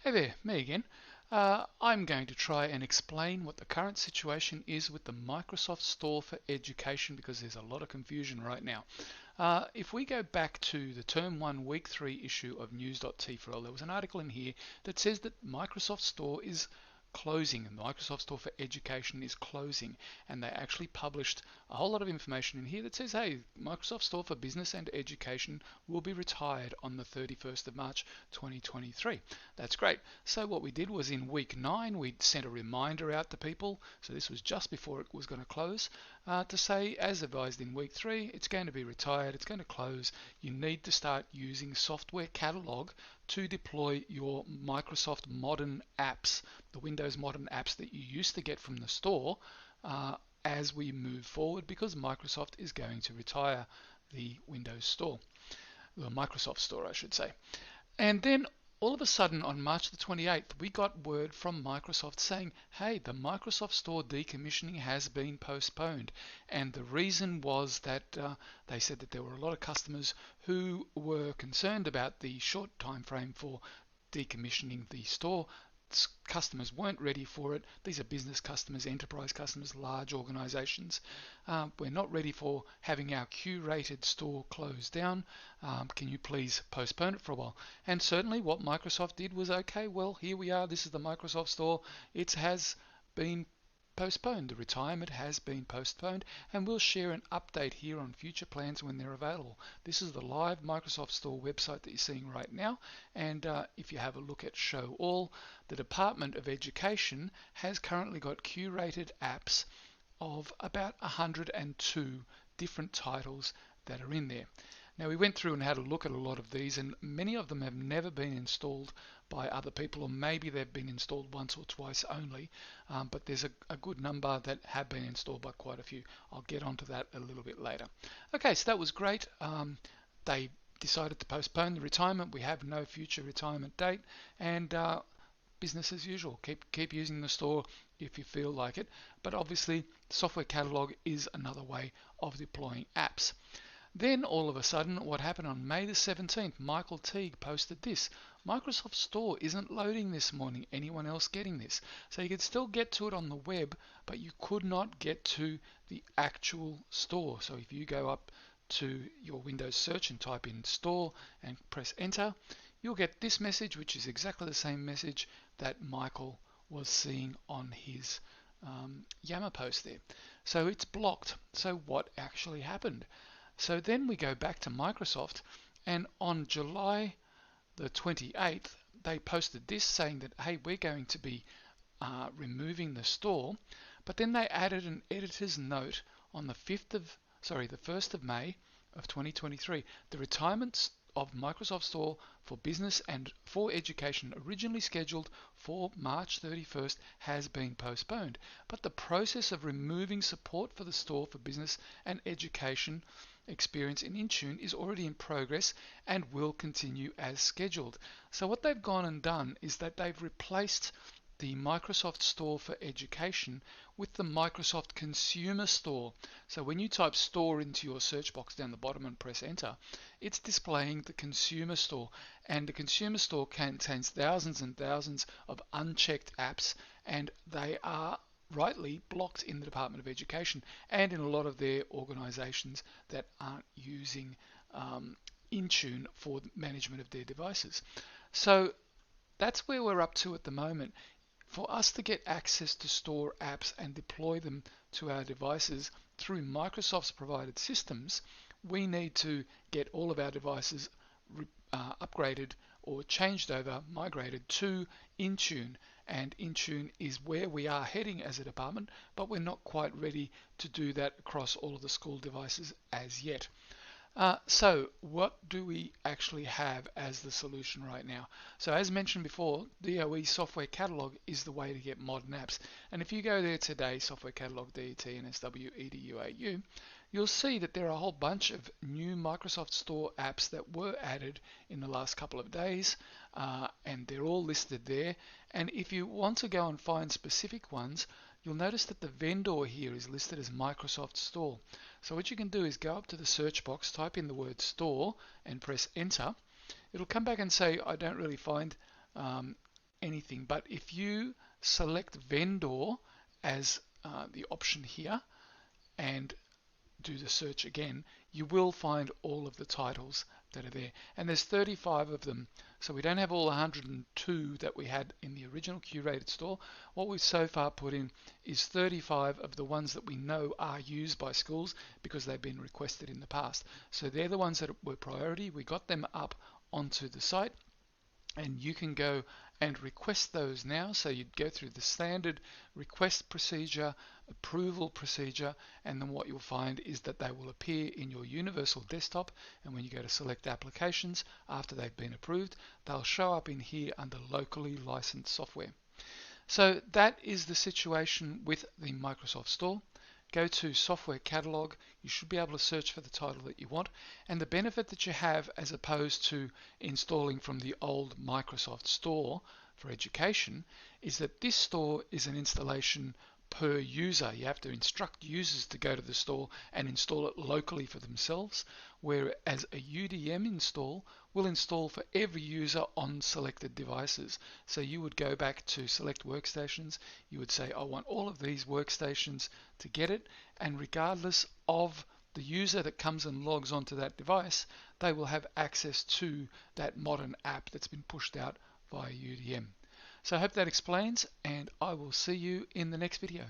Hey there, me again. I'm going to try and explain what the current situation is with the Microsoft Store for Education because there's a lot of confusion right now. If we go back to the Term 1 Week 3 issue of news.t4l, there was an article in here that says that Microsoft Store is closing, and the Microsoft Store for Education is closing, and they actually published a whole lot of information in here that says, hey, Microsoft Store for Business and Education will be retired on the 31st of March 2023. That's great. So what we did was in week 9 we sent a reminder out to people, so this was just before it was going to close, to say, as advised in week 3, it's going to be retired, it's going to close. You need to start using Software Catalog to deploy your Microsoft Modern apps, the Windows Modern apps that you used to get from the store, as we move forward, because Microsoft is going to retire the Windows Store, the Microsoft Store, I should say. And then all of a sudden on March the 28th, we got word from Microsoft saying, hey, the Microsoft Store decommissioning has been postponed. And the reason was that they said that there were a lot of customers who were concerned about the short time frame for decommissioning the store. Customers weren't ready for it. These are business customers, enterprise customers, large organizations. We're not ready for having our curated store closed down. Can you please postpone it for a while? And certainly what Microsoft did was, okay, well, here we are. This is the Microsoft Store. It has been postponed. The retirement has been postponed, and we'll share an update here on future plans when they're available. This is the live Microsoft Store website that you're seeing right now, and if you have a look at Show All, the Department of Education has currently got curated apps of about 102 different titles that are in there. Now, we went through and had a look at a lot of these, and many of them have never been installed by other people, or maybe they've been installed once or twice only, but there's a good number that have been installed by quite a few. I'll get onto that a little bit later. Okay, so that was great. They decided to postpone the retirement. We have no future retirement date, and business as usual. Keep using the store if you feel like it, but obviously Software Catalog is another way of deploying apps. Then all of a sudden, what happened on May the 17th, Michael Teague posted this. Microsoft Store isn't loading this morning. Anyone else getting this? So you could still get to it on the web, but you could not get to the actual store. So if you go up to your Windows search and type in store and press enter, you'll get this message, which is exactly the same message that Michael was seeing on his Yammer post there. So it's blocked. So what actually happened? So then we go back to Microsoft, and on July the 28th, they posted this saying that, hey, we're going to be removing the store, but then they added an editor's note on the 1st of May of 2023. The retirement of Microsoft Store for Business and for Education, originally scheduled for March 31st, has been postponed. But the process of removing support for the store for business and education experience in Intune is already in progress and will continue as scheduled. So what they've gone and done is that they've replaced the Microsoft Store for Education with the Microsoft Consumer Store. So when you type store into your search box down the bottom and press enter, it's displaying the Consumer Store, and the Consumer Store contains thousands and thousands of unchecked apps, and they are rightly blocked in the Department of Education and in a lot of their organizations that aren't using Intune for the management of their devices. So that's where we're up to at the moment. For us to get access to store apps and deploy them to our devices through Microsoft's provided systems, we need to get all of our devices upgraded or changed over, migrated to Intune. And Intune is where we are heading as a department, but we're not quite ready to do that across all of the school devices as yet. So what do we actually have as the solution right now? So as mentioned before, DOE Software Catalog is the way to get modern apps. And if you go there today, Software Catalog, DET, NSW EDUAU, you'll see that there are a whole bunch of new Microsoft Store apps that were added in the last couple of days, and they're all listed there. And if you want to go and find specific ones, you'll notice that the vendor here is listed as Microsoft Store. So what you can do is go up to the search box, type in the word store and press enter. It'll come back and say, I don't really find anything. But if you select vendor as the option here and do the search again, you will find all of the titles that are there. And there's 35 of them. So we don't have all 102 that we had in the original curated store. What we've so far put in is 35 of the ones that we know are used by schools because they've been requested in the past. So they're the ones that were priority. We got them up onto the site, and you can go and request those now. So you'd go through the standard request procedure, approval procedure, and then what you'll find is that they will appear in your universal desktop, and when you go to select applications after they've been approved, they'll show up in here under locally licensed software. So that is the situation with the Microsoft Store. Go to Software Catalog. You should be able to search for the title that you want. And the benefit that you have, as opposed to installing from the old Microsoft Store for education, is that this store is an installation per user. You have to instruct users to go to the store and install it locally for themselves, whereas a UDM install will install for every user on selected devices. So you would go back to select workstations, you would say, I want all of these workstations to get it, and regardless of the user that comes and logs onto that device, they will have access to that modern app that's been pushed out via UDM. So I hope that explains, and I will see you in the next video.